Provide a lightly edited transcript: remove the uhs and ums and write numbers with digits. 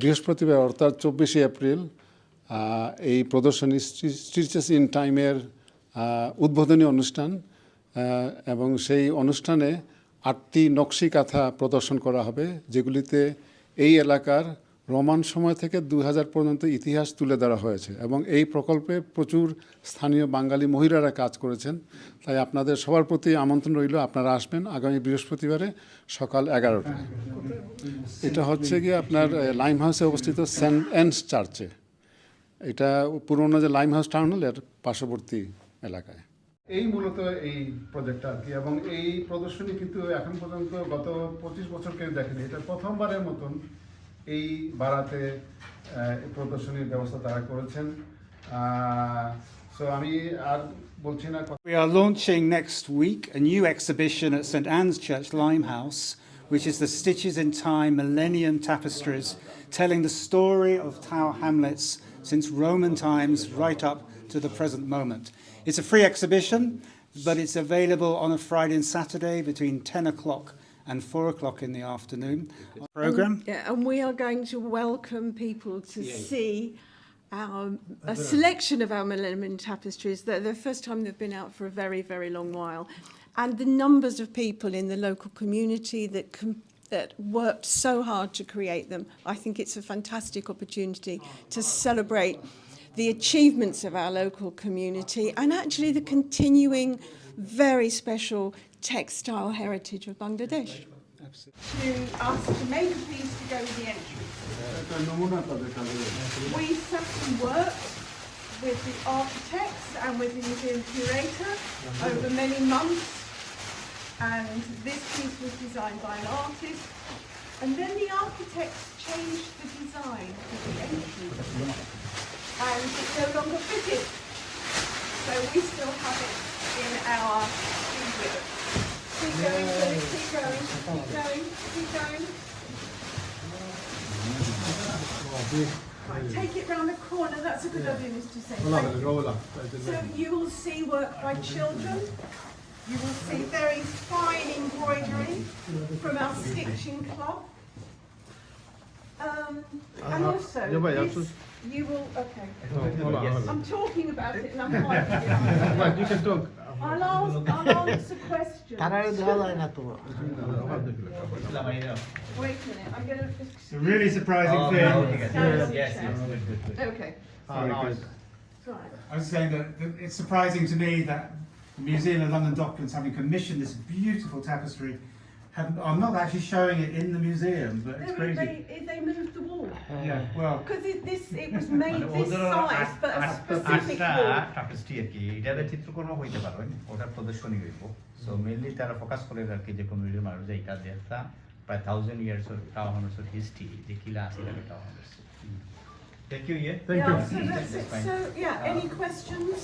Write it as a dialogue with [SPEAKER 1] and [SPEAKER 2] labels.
[SPEAKER 1] বৃহস্পতিবার অর্থাৎ 24শে এপ্রিল এই প্রদর্শনী স্টিচেস ইন টাইমের উদ্বোধনী অনুষ্ঠান এবং সেই অনুষ্ঠানে 8টি নকশি কাঁথা প্রদর্শন করা হবে, যেগুলিতে এই এলাকার রোমান সময় থেকে 2000 পর্যন্ত ইতিহাস তুলে ধরা হয়েছে এবং এই প্রকল্পে প্রচুর স্থানীয় বাঙালি মহিলারা কাজ করেছেন। তাই আপনাদের সবার প্রতি আমন্ত্রণ রইল, আপনারা আসবেন আগামী বৃহস্পতিবারে সকাল 11টায়। এটা হচ্ছে গিয়ে আপনার লাইম হাউসে অবস্থিত সেন্ট অ্যান্স চার্চে। এটা পুরনো যে লাইম হাউস টাউন হল এর পার্শ্ববর্তী এলাকায়। এই মূলত এই প্রজেক্টটা আর কি, এবং এই প্রদর্শনী কিন্তু এখন পর্যন্ত গত 25 বছর কেউ দেখেনি। এটা প্রথমবারের মতন এই বারাতে প্রদর্শনীর ব্যবস্থা তারা করেছেন। সো আমি আর বলছি না।
[SPEAKER 2] We are launching next week a new exhibition at St Anne's Church Limehouse, which is the Stitches in Time Millennium Tapestries, telling the story of Tower Hamlets since Roman times right up to the present moment. It's a free exhibition, but it's available on a Friday and Saturday between 10 o'clock and 4 o'clock in the afternoon. Program.
[SPEAKER 3] And we are going to welcome people to see a selection of our Millennium Tapestries. They're the first time they've been out for a very, very long while. And the numbers of people in the local community that worked so hard to create them. I think it's a fantastic opportunity to celebrate the achievements of our local community and actually the continuing very special textile heritage of Bangladesh.
[SPEAKER 2] Absolutely.
[SPEAKER 3] To us to make a piece to go with the entrance. We certainly worked with the architects and with the museum curator over many months, and this piece was designed by an artist, and then the architects changed the design of the entrance and it no longer fitted, so we still have it in our studio. Keep going, Philip, keep going, keep going, keep going. Right, take it round the corner, that's a good idea, Mr. Singh. So you will see work by children, you will see very fine embroidery from our stitching club. And also, you will, okay. I'm talking about it and I'm hiding.
[SPEAKER 4] You can talk.
[SPEAKER 3] I'll answer questions. Wait a minute, I'm going to...
[SPEAKER 2] It's a really surprising thing.
[SPEAKER 3] Yes. Okay. Right.
[SPEAKER 2] I was saying that it's surprising to me that the Museum of London Docklands, having commissioned this beautiful tapestry, are not actually showing it in the museum, but it's crazy.
[SPEAKER 3] They moved the wall.
[SPEAKER 2] Yeah, well.
[SPEAKER 3] Because it was made this size, but a specific wall.
[SPEAKER 5] tapestry আর কি এটা চিত্রকর্ম হইতে পারেন, ওটা প্রদর্শনী হইব। So mainly তারা focus করে আর কি যে কমিউনিটির মানুষ যে এটা দেখা প্রায় 1000 years of tower Hamlets history যে কিলা আছে এটা tower Hamlets. Thank you.
[SPEAKER 3] So, any questions?